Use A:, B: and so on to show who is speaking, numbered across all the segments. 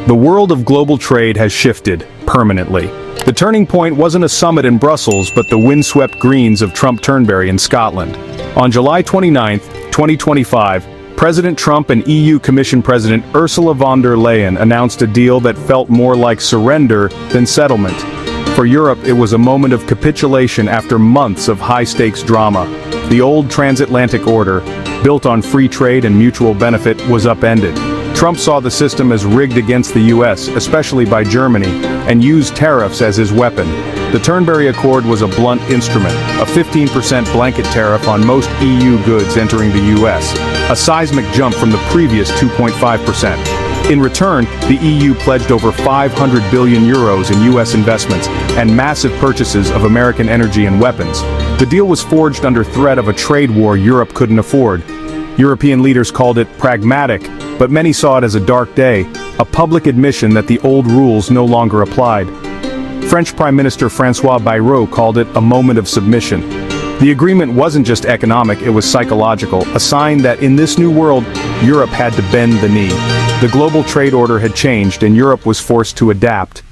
A: The world of global trade has shifted, permanently. The turning point wasn't a summit in Brussels but the windswept greens of Trump-Turnberry in Scotland. On July 29, 2025, President Trump and EU Commission President Ursula von der Leyen announced a deal that felt more like surrender than settlement. For Europe, it was a moment of capitulation after months of high-stakes drama. The old transatlantic order, built on free trade and mutual benefit, was upended. Trump saw the system as rigged against the U.S., especially by Germany, and used tariffs as his weapon. The Turnberry Accord was a blunt instrument, a 15% blanket tariff on most EU goods entering the U.S., a seismic jump from the previous 2.5%. In return, the EU pledged over 500 billion euros in U.S. investments and massive purchases of American energy and weapons. The deal was forged under threat of a trade war Europe couldn't afford. European leaders called it pragmatic, but many saw it as a dark day, a public admission that the old rules no longer applied. French Prime Minister François Bayrou called it a moment of submission. The agreement wasn't just economic, it was psychological, a sign that in this new world, Europe had to bend the knee. The global trade order had changed and Europe was forced to adapt.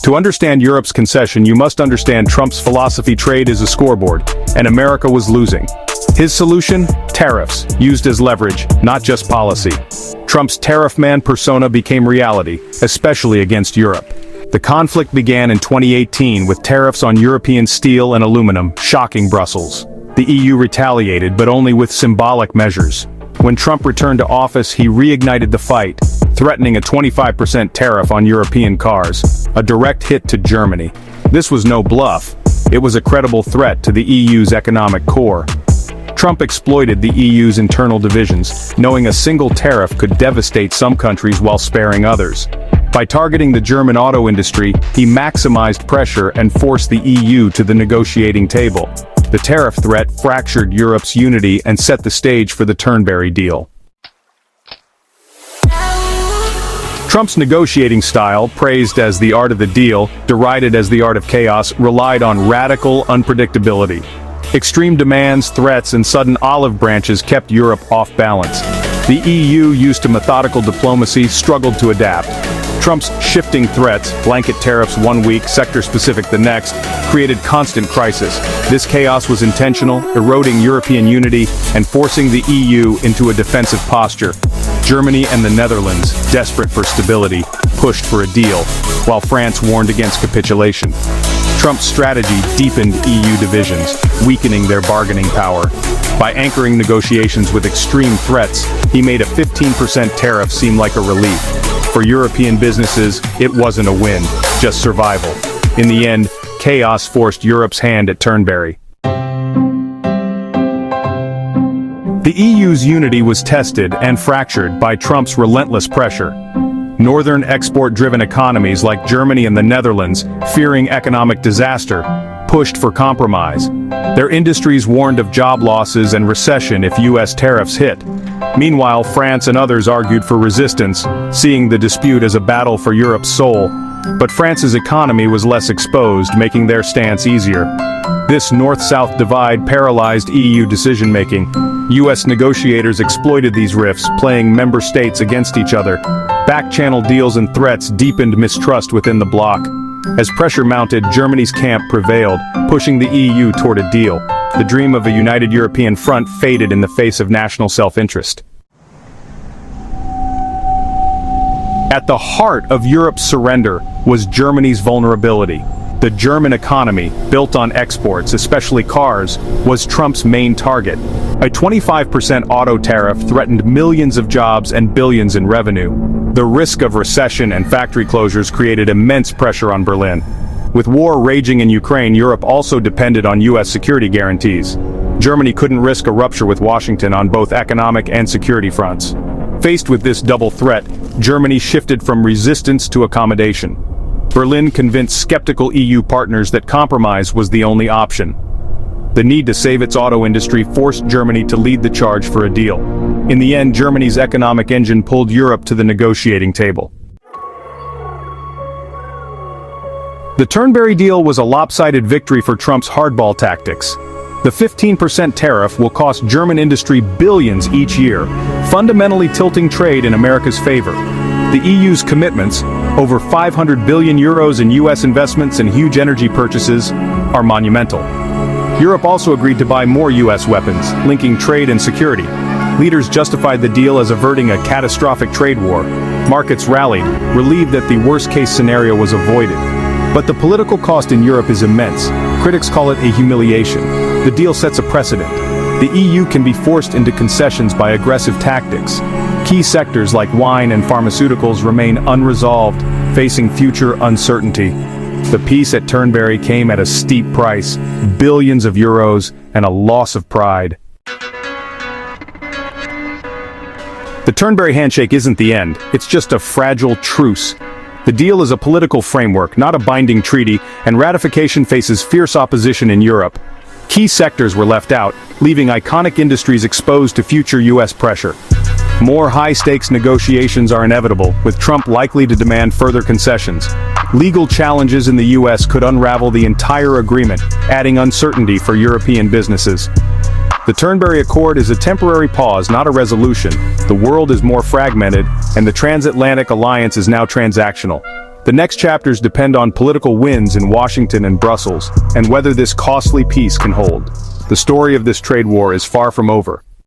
A: To understand Europe's concession, you must understand Trump's philosophy: trade is a scoreboard, and America was losing. His solution? Tariffs, used as leverage, not just policy. Trump's tariff man persona became reality, especially against Europe. The conflict began in 2018 with tariffs on European steel and aluminum, shocking Brussels. The EU retaliated, but only with symbolic measures. When Trump returned to office, he reignited the fight, threatening a 25% tariff on European cars, a direct hit to Germany. This was no bluff. It was a credible threat to the EU's economic core. Trump exploited the EU's internal divisions, knowing a single tariff could devastate some countries while sparing others. By targeting the German auto industry, he maximized pressure and forced the EU to the negotiating table. The tariff threat fractured Europe's unity and set the stage for the Turnberry deal. Trump's negotiating style, praised as the art of the deal, derided as the art of chaos, relied on radical unpredictability. Extreme demands, threats, and sudden olive branches kept Europe off balance. The EU, used to methodical diplomacy, struggled to adapt. Trump's shifting threats, blanket tariffs one week, sector-specific the next, created constant crisis. This chaos was intentional, eroding European unity and forcing the EU into a defensive posture. Germany and the Netherlands, desperate for stability, pushed for a deal, while France warned against capitulation. Trump's strategy deepened EU divisions, weakening their bargaining power. By anchoring negotiations with extreme threats, he made a 15% tariff seem like a relief. For European businesses, it wasn't a win, just survival. In the end, chaos forced Europe's hand at Turnberry. The EU's unity was tested and fractured by Trump's relentless pressure. Northern export-driven economies like Germany and the Netherlands, fearing economic disaster, pushed for compromise. Their industries warned of job losses and recession if U.S. tariffs hit. Meanwhile, France and others argued for resistance, seeing the dispute as a battle for Europe's soul. But France's economy was less exposed, making their stance easier. This north-south divide paralyzed EU decision-making. U.S. negotiators exploited these rifts, playing member states against each other. Back-channel deals and threats deepened mistrust within the bloc. As pressure mounted, Germany's camp prevailed, pushing the EU toward a deal. The dream of a united European front faded in the face of national self-interest. At the heart of Europe's surrender was Germany's vulnerability. The German economy, built on exports, especially cars, was Trump's main target. A 25% auto tariff threatened millions of jobs and billions in revenue. The risk of recession and factory closures created immense pressure on Berlin. With war raging in Ukraine, Europe also depended on U.S. security guarantees. Germany couldn't risk a rupture with Washington on both economic and security fronts. Faced with this double threat, Germany shifted from resistance to accommodation. Berlin convinced skeptical EU partners that compromise was the only option. The need to save its auto industry forced Germany to lead the charge for a deal. In the end, Germany's economic engine pulled Europe to the negotiating table. The Turnberry deal was a lopsided victory for Trump's hardball tactics. The 15% tariff will cost German industry billions each year, fundamentally tilting trade in America's favor. The EU's commitments, over 500 billion euros in US investments and huge energy purchases, are monumental. Europe also agreed to buy more US weapons, linking trade and security. Leaders justified the deal as averting a catastrophic trade war. Markets rallied, relieved that the worst-case scenario was avoided. But the political cost in Europe is immense. Critics call it a humiliation. The deal sets a precedent. The EU can be forced into concessions by aggressive tactics. Key sectors like wine and pharmaceuticals remain unresolved, facing future uncertainty. The peace at Turnberry came at a steep price, billions of euros, and a loss of pride. The Turnberry handshake isn't the end, it's just a fragile truce. The deal is a political framework, not a binding treaty, and ratification faces fierce opposition in Europe. Key sectors were left out, leaving iconic industries exposed to future US pressure. More high-stakes negotiations are inevitable, with Trump likely to demand further concessions. Legal challenges in the US could unravel the entire agreement, adding uncertainty for European businesses. The Turnberry Accord is a temporary pause, not a resolution. The world is more fragmented, and the transatlantic alliance is now transactional. The next chapters depend on political wins in Washington and Brussels, and whether this costly peace can hold. The story of this trade war is far from over.